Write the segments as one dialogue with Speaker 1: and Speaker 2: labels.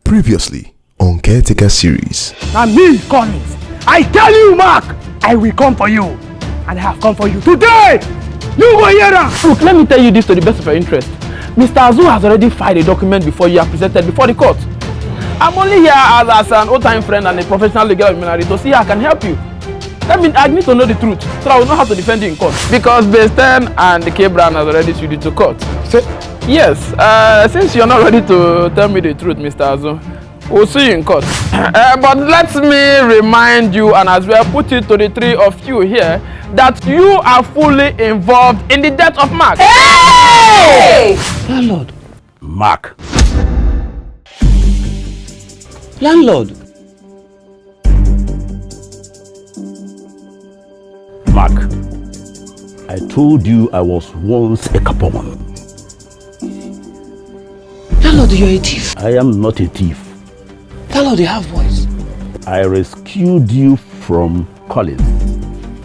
Speaker 1: Previously on Caretaker series.
Speaker 2: And me, Collins, I tell you, Mark, I will come for you. And I have come for you today. You go here now.
Speaker 3: Look, let me tell you this to the best of your interest. Mr. Azu has already filed a document before you are presented before the court. I'm only here as an old-time friend and a professional legal luminary to see how I can help you. I need to know the truth so I will know how to defend you in court. Because Brighten and the K-Brown has already sued you to court. Yes, since you're not ready to tell me the truth, Mr. Azu, we'll see you in court. But let me remind you, and as well put it to the three of you here, that you are fully involved in the death of Mark.
Speaker 4: Hey!
Speaker 3: Landlord.
Speaker 4: Mark. Landlord. Mark, I told you I was once a Capone.
Speaker 5: Landlord, you're a thief.
Speaker 4: I am not a thief.
Speaker 5: Landlord, you have voice.
Speaker 4: I rescued you from Collins.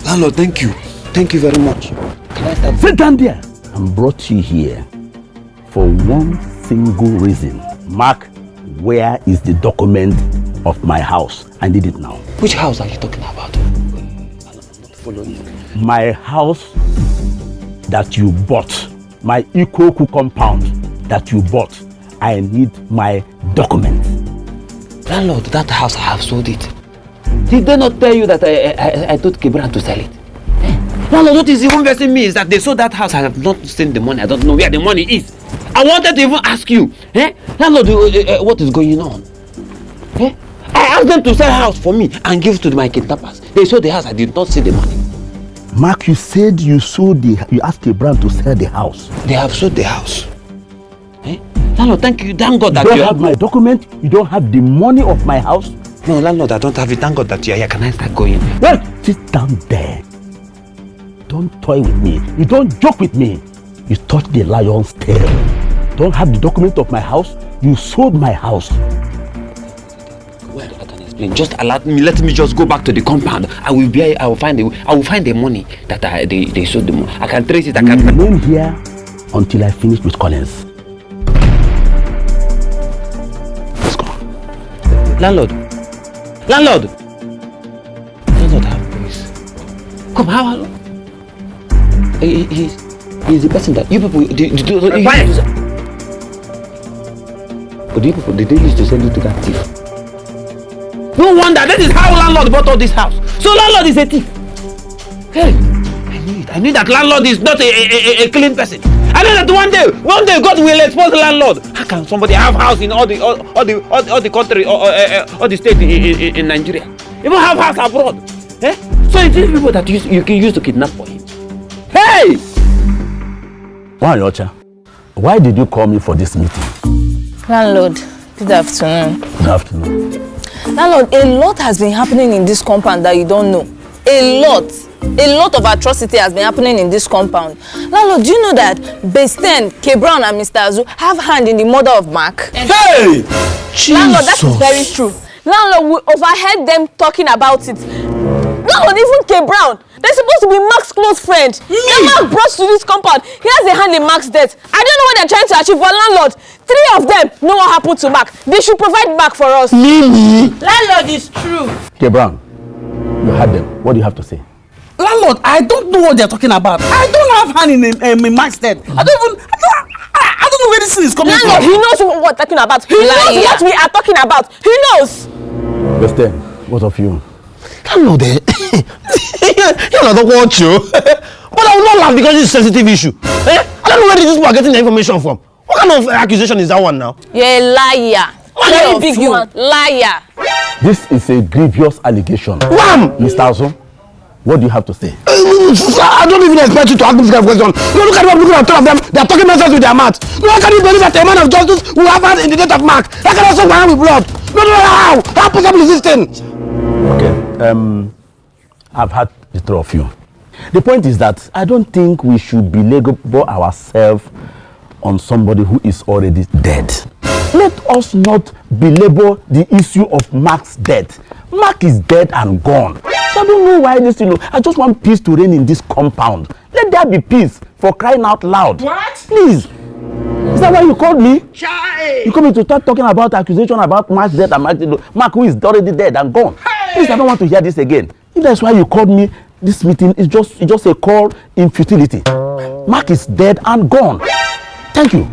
Speaker 5: Landlord, thank you. Thank you very much. Can I start?
Speaker 4: Sit down there. I brought you here for one single reason. Mark, where is the document of my house? I need it now.
Speaker 5: Which house are you talking about? I'm not following.
Speaker 4: My house that you bought. My Ikoku compound that you bought. I need my document.
Speaker 5: Landlord, that house, I have sold it. Did they not tell you that I told Kebran to sell it? Landlord, what is even vexing me is that they sold that house. I have not seen the money. I don't know where the money is. I wanted to even ask you, Landlord, what is going on? I asked them to sell a house for me and give it to my kidnappers. They sold the house. I did not see the money.
Speaker 4: Mark, you said you asked Kebran to sell the house.
Speaker 5: They have sold the house. Landlord, thank you. Thank God that
Speaker 4: you don't have my document. You don't have the money of my house.
Speaker 5: No, Landlord, I don't have it. Thank God that you are here. Can I start going?
Speaker 4: Well, sit down there. Don't toy with me. You don't joke with me. You touch the lion's tail. Don't have the document of my house. You sold my house.
Speaker 5: Well, I can explain. Just let me just go back to the compound. I will find the money that they sold the money. I can trace it. I can
Speaker 4: remain here until I finish with Collins. Let's go.
Speaker 5: Landlord, have please. Come, how? He's the person that you people did they used to send you to that thief? No wonder, that is how landlord bought all this house. So landlord is a thief. Hey, I knew that landlord is not a clean person. I know that one day God will expose the landlord. How can somebody have house in all the country or the state in Nigeria? Even have house abroad. So it's these people that you can use to kidnap for him. Hey!
Speaker 4: Why did you call me for this meeting?
Speaker 6: Landlord, good afternoon.
Speaker 4: Good afternoon.
Speaker 6: Landlord, a lot has been happening in this compound that you don't know. A lot of atrocity has been happening in this compound. Landlord, do you know that Brighten, K-Brown and Mr. Azu have hand in the murder of Mark?
Speaker 4: Hey! Jesus.
Speaker 6: Landlord, that is very true. Landlord, we overheard them talking about it. Landlord, even K-Brown, they're supposed to be Mark's close friend. When Mark brought to this compound, he has a hand in Mark's death. I don't know what they're trying to achieve, but landlord, 3 of them know what happened to Mark. They should provide Mark for us.
Speaker 4: Really?
Speaker 6: Landlord, is true.
Speaker 4: K-Brown, you heard them. What do you have to say?
Speaker 2: Landlord, I don't know what they're talking about. I don't have hand in Mark's death. I don't know where this thing is coming
Speaker 6: landlord,
Speaker 2: from.
Speaker 6: He knows what we're talking about. He knows what we are talking about. He knows.
Speaker 4: Brighten, what of you?
Speaker 5: Landlord, I don't want you. But I will not laugh because it's a sensitive issue. I don't know where these people are getting the information from. What kind of accusation is that one now?
Speaker 6: You're a liar. Very big one. Liar.
Speaker 4: This is a grievous allegation.
Speaker 5: Wham!
Speaker 4: Mr. Azu, what do you have to say?
Speaker 5: I don't even expect you to ask this kind of question. No, look at them, looking at all of them. They are talking nonsense with their mouth. No, how can you believe that a man of justice will have had in the death of Mark? How can also one with blood? No, how? How possible is this thing?
Speaker 4: Okay, I've had the three of you. The point is that I don't think we should belabor ourselves on somebody who is already dead. Let us not belabor the issue of Mark's death. Mark is dead and gone. So I don't know why this, I just want peace to reign in this compound. Let there be peace, for crying out loud.
Speaker 2: What?
Speaker 4: Please. that why you called me? You called me to start talking about accusation about Mark's death and Mark who is already dead and gone. Please, I don't want to hear this again. If that's why you called me, this meeting is just a call in futility. Mark is dead and gone. Thank you.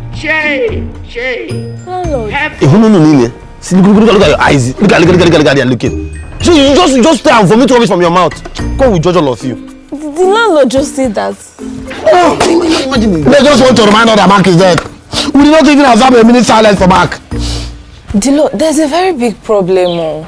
Speaker 4: See, look at your eyes. Look at they are looking. So you just stay and vomit rubbish from your mouth. God will judge all of you.
Speaker 6: The landlord just said that.
Speaker 4: Oh, imagine. They just want to remind us that Mark is dead. We did not even observe a minute silence for Mark.
Speaker 7: Dilo, there's a very big problem.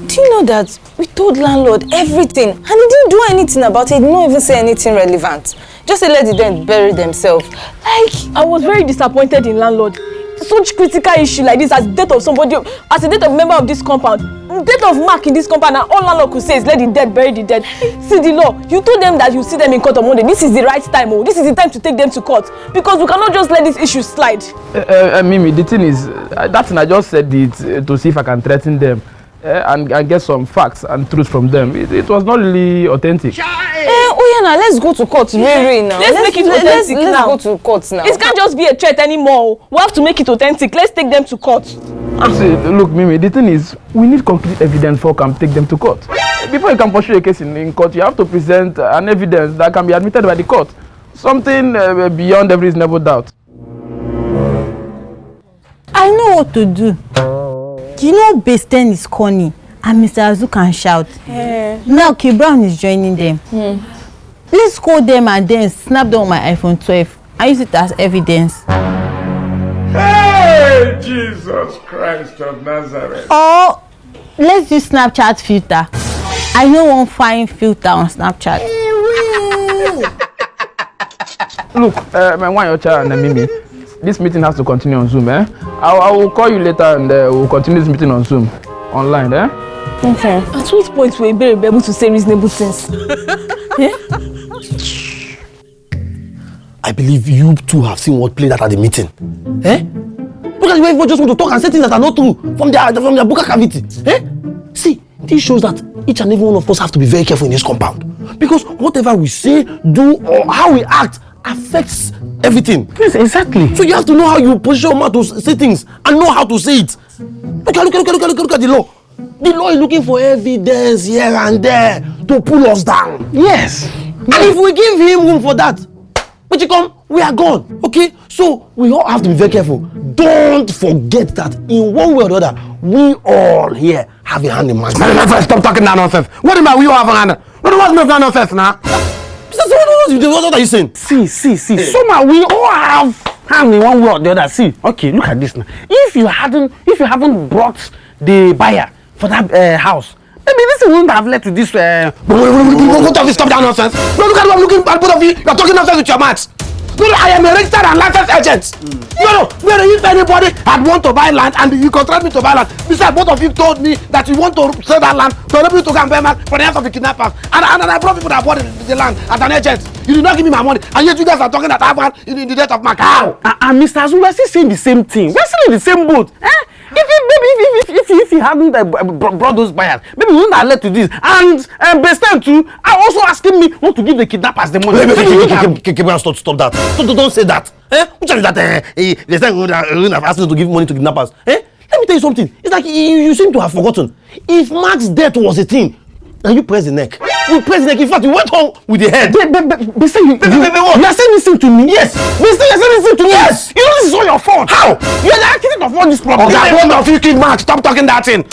Speaker 7: Do you know that we told landlord everything and he didn't do anything about it? He did not even say anything relevant. Just let the dead bury themselves.
Speaker 6: Like, I was very disappointed in landlord. Such critical issue like this, as the death of somebody, as the death of a member of this compound, death of Mark in this compound, and all landlord could say is let the dead bury the dead. See the law. You told them that you see them in court on Monday. This is the right time. Oh, this is the time to take them to court because we cannot just let this issue slide.
Speaker 3: Mimi, the thing is, that thing I just said it to see if I can threaten them. And get some facts and truths from them. It was not really authentic.
Speaker 7: Now let's go to court. Really now.
Speaker 6: Let's make it authentic now.
Speaker 7: Let's go to court now.
Speaker 6: It can't just be a threat anymore. We have to make it authentic. Let's take them to court.
Speaker 3: Look, Mimi, the thing is, we need concrete evidence before we can take them to court. Before you can pursue a case in court, you have to present an evidence that can be admitted by the court. Something beyond every reasonable doubt.
Speaker 8: I know what to do. You know Basten is corny and Mr. Azu can shout. Now K Brown is joining them. Let's call them and then snap them on my iPhone 12 and use it as evidence.
Speaker 9: Hey, Jesus Christ of Nazareth.
Speaker 8: Or let's use Snapchat filter. I know one fine filter on Snapchat.
Speaker 3: Look, my one your child and Mimi. This meeting has to continue on Zoom, I will call you later and we'll continue this meeting on Zoom, online,
Speaker 6: Okay. At what point will we be able to say reasonable things?
Speaker 4: I believe you two have seen what played out at the meeting. Look at the way people just want to talk and say things that are not true from their buccal cavity. See, this shows that each and every one of us have to be very careful in this compound. Because whatever we say, do, or how we act affects everything.
Speaker 5: Yes, exactly.
Speaker 4: So you have to know how you position your mouth to say things and know how to say it. Look at the law. The law is looking for evidence here and there to pull us down.
Speaker 5: Yes.
Speaker 4: And if we give him room for that, we are gone. Okay? So we all have to be very careful. Don't forget that in one way or the other, we all here have a hand in man.
Speaker 5: Stop talking that nonsense. What about we all have a hand? What about nonsense now?
Speaker 4: What are you saying?
Speaker 5: See. Somehow we all have hand in one way or the other. See, okay, look at this now. If you haven't brought the buyer for that house, maybe this wouldn't have led to this.
Speaker 4: Both of you stop that nonsense. No, look at what I'm looking at. Both of you, you're talking nonsense with your mouths. No, I am a registered and licensed agent. No, if anybody had want to buy land and you contract me to buy land, besides both of you told me that you want to sell that land to enable you to go and buy land for the hands of the kidnappers. And I brought people that bought the land as an agent. You did not give me my money, and yet you guys are talking that I have one in the death of my cow.
Speaker 5: And Mr. Azu, we're still saying the same thing. We're still in the same boat. If he hadn't brought those buyers, maybe we wouldn't have led to this. And Basten too, are also asking me not to give the kidnappers the money.
Speaker 4: Stop that. Don't say that. Which one is that? Basten wouldn't have asked me to give money to kidnappers. Let me tell you something. It's like you seem to have forgotten. If Mark's death was a thing, and you press the neck. You press the neck. In fact, you went home with the head.
Speaker 5: Basten, you are saying this thing to me?
Speaker 4: Yes.
Speaker 5: Basten, you are saying this thing to me?
Speaker 4: Yes.
Speaker 5: You know this is all your fault.
Speaker 4: How?
Speaker 5: You are the architect of all this problem.
Speaker 4: Okay, one of you killed Mark. Stop talking that thing.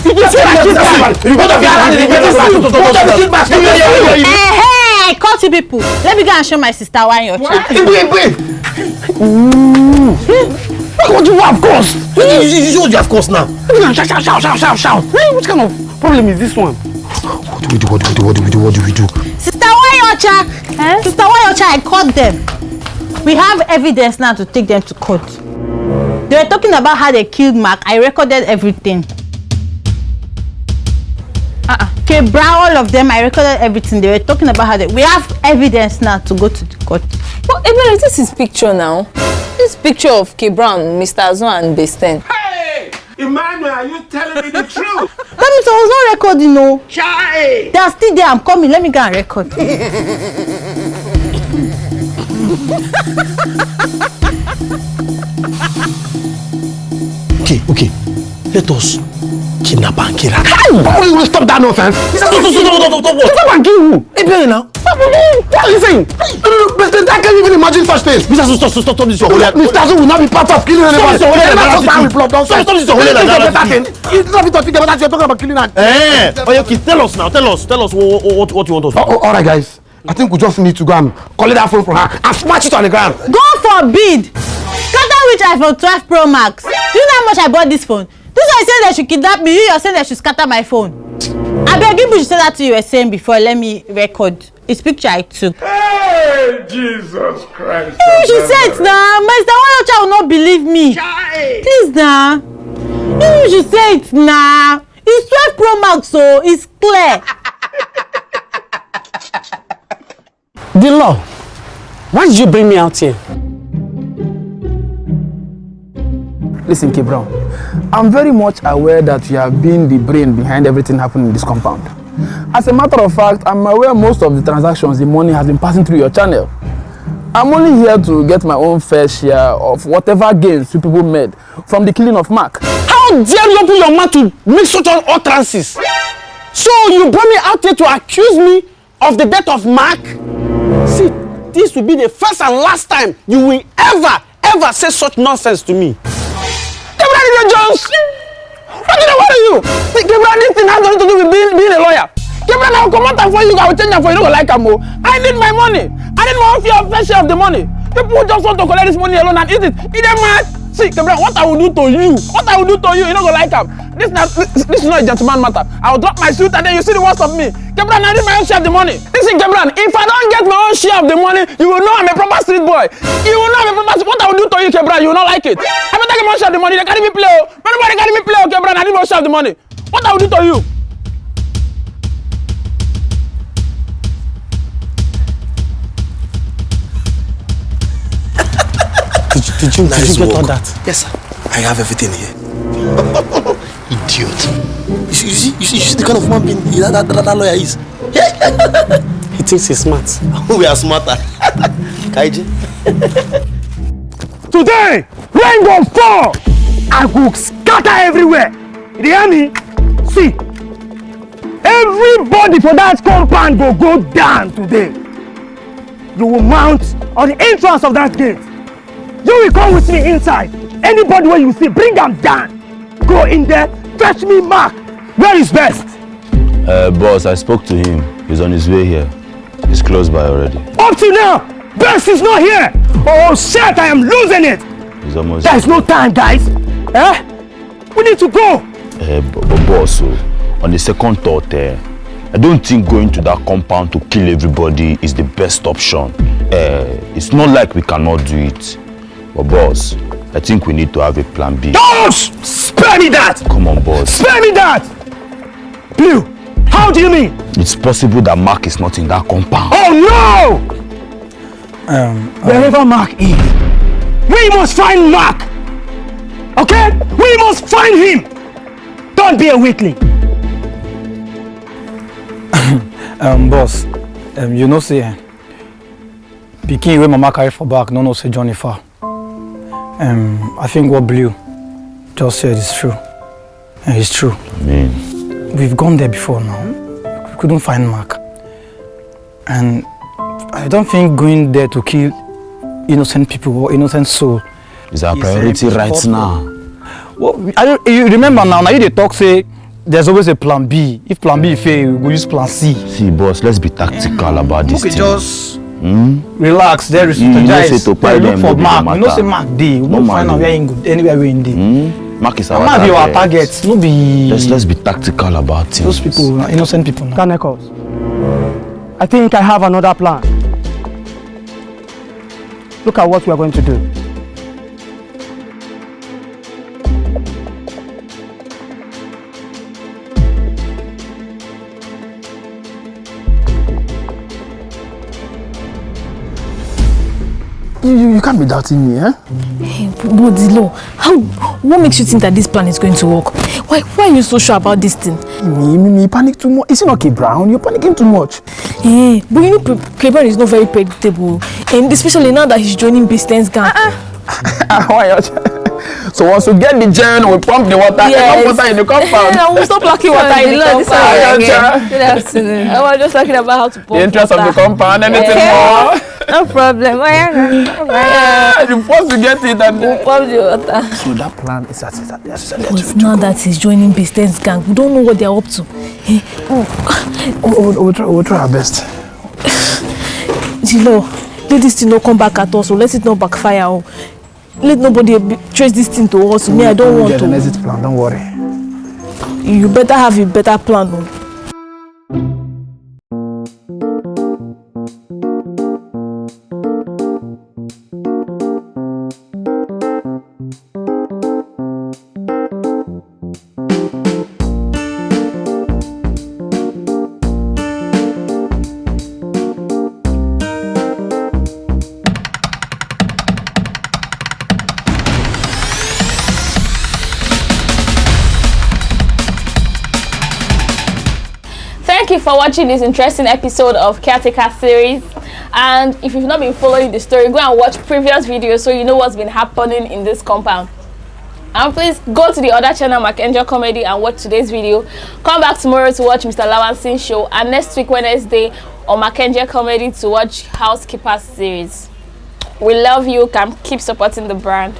Speaker 8: I caught you people. Let me go and show my sister why you're chatting.
Speaker 4: What do you have course? You should have course now.
Speaker 5: Shout. Hey, what kind of problem is this one?
Speaker 4: What do we do?
Speaker 8: Sister Wayocha! Sister Wayocha, I caught them. We have evidence now to take them to court. They were talking about how they killed Mark. I recorded everything. Okay, Brown, all of them, I recorded everything. They were talking about how we have evidence now to go to the court.
Speaker 7: But Emanuela, this is picture now. This picture of K Brown, Mr. Azu and Basten.
Speaker 9: Hey! Emmanuel, are you telling me the truth?
Speaker 8: That means I was not recording, no.
Speaker 9: Chai!
Speaker 8: They are still there. I'm coming. Let me go and record.
Speaker 5: Okay. Let us kidnap and kill her. Why will you stop that nonsense? Stop what? Stop and kill who? Hey, now. What are you saying? No, President, I can't even imagine such things. Mr. Stop this. Mr. Azu will not be part of killing anyone. Stop this. It's not to think about that. You're talking about killing her. Okay, tell us now. Tell us what you want us to do. All right, guys. I think we just need to go and collect that phone from her and smash it on the ground.
Speaker 8: God forbid! Scatter which iPhone 12 Pro Max. Do you know how much I bought this phone? This one saying they should kidnap me. You're saying they should scatter my phone. I beg you to say that to you were saying before. Let me record. It's picture I took.
Speaker 9: Hey, Jesus Christ.
Speaker 8: You should say it now. Mr. Wayocha will not believe me. Please now. You should say it now. It's 12 Pro Max, so it's clear.
Speaker 5: The law. Why did you bring me out here?
Speaker 3: Listen, K. Brown, I'm very much aware that you have been the brain behind everything happening in this compound. As a matter of fact, I'm aware most of the transactions, the money has been passing through your channel. I'm only here to get my own fair share of whatever gains you people made from the killing of Mark.
Speaker 5: How dare you open your mouth to make such utterances? So you brought me out here to accuse me of the death of Mark? See, this will be the first and last time you will ever say such nonsense to me. Gabriel Jones! What did I want you? Gabriel, this thing has nothing to do with being a lawyer. Gabriel, I will come out for you, I will change it for you, don't like him. I need my money. I need my own fair share of the money. People just want to collect this money alone and eat it. Eat them, man. See, Gabriel, what I will do to you? You don't go like him. This is not a gentleman matter. I will drop my suit and then you see the worst of me. Gabriel, I need my own share of the money. Listen, Gabriel, if I don't get my own share of the money, you will know I'm a proper street boy. You will know I'm a proper street. What I will do to you, Gabriel, you will not like it. I better get my own share of the money. They can't even play. Nobody can't even play, Gabriel. I need my own share of the money. What I will do to you? Did you get all that? Yes, sir. I have everything here. Idiot. You see the kind of man being that lawyer is. He thinks he's smart. We are smarter. Kaiji.
Speaker 10: Today, rain will fall. I will scatter everywhere. You hear me? See, everybody for that compound will go down today. You will mount on the entrance of that gate. You will come with me inside. Anybody where you see, bring them down. Go in there, fetch me Mark. Where is Best?
Speaker 4: Boss, I spoke to him. He's on his way here. He's close by already.
Speaker 10: Up to now, Best is not here. Oh shit, I am losing it.
Speaker 4: He's almost
Speaker 10: There's no time, guys. We need to go.
Speaker 4: But boss, on the second thought, I don't think going to that compound to kill everybody is the best option. It's not like we cannot do it. But boss, I think we need to have a plan B.
Speaker 10: Boss! Spare me that!
Speaker 4: Come on, boss.
Speaker 10: Spare me that! Blue, how do you mean?
Speaker 4: It's possible that Mark is not in that compound.
Speaker 10: Oh no! Wherever Mark is, we must find Mark! Okay? We must find him! Don't be a weakling!
Speaker 11: Boss, you know say, pikin wey mama carry for back no say Johnny far. I think what Blue just said is true. And it's true.
Speaker 4: I mean,
Speaker 11: we've gone there before now. We couldn't find Mark. And I don't think going there to kill innocent people or innocent soul
Speaker 4: is our priority right now.
Speaker 11: Well, you remember now you they talk say there's always a plan B. If plan B fail, we use plan C.
Speaker 4: See, boss, let's be tactical about this thing.
Speaker 11: Just relax. There is strategize. Look for Mark. You know say Mark D. We don't find out where in good anywhere we in D.
Speaker 4: Mark is our
Speaker 11: target. Mark our target. No be.
Speaker 4: Let's be tactical about things.
Speaker 11: Those people, innocent people.
Speaker 10: Kanekos, I think I have another plan. Look at what we are going to do.
Speaker 3: You can't be doubting me, eh?
Speaker 6: Hey, but Dilo, what makes you think that this plan is going to work? Why are you so sure about this thing?
Speaker 3: Me panic too much. Is it not K Brown? You're panicking too much.
Speaker 6: Hey, but you know K Brown is not very predictable. And especially now that he's joining Bisten's gang.
Speaker 3: Why? So once we get the gen, we pump the water, enough water in the compound.
Speaker 6: Yeah, we'll stop locking water in the compound.
Speaker 7: Good afternoon.
Speaker 6: I was just talking about how to pump
Speaker 3: the interest
Speaker 6: water.
Speaker 3: of the compound, anything more.
Speaker 7: No problem.
Speaker 3: You first to get it and
Speaker 6: We'll pump the water.
Speaker 3: so that plan is that
Speaker 6: But now that he's joining Bisten's gang, we don't know what they're up to.
Speaker 3: we'll try our best.
Speaker 6: Dilo, let this thing not come back at us, so let it not backfire. Oh. Let nobody trace this thing to us. Me, I don't want to.
Speaker 3: Get an exit plan, don't worry.
Speaker 6: You better have a better plan. Oh. Thank you for watching this interesting episode of Caretaker series, and if you've not been following the story, go and watch previous videos so you know what's been happening in this compound. And please go to the other channel, Markangel Comedy, and watch today's video. Come back tomorrow to watch Mr. Lawansin's show, and next week Wednesday on Markangel Comedy to watch Housekeepers series. We love you. Keep supporting the brand.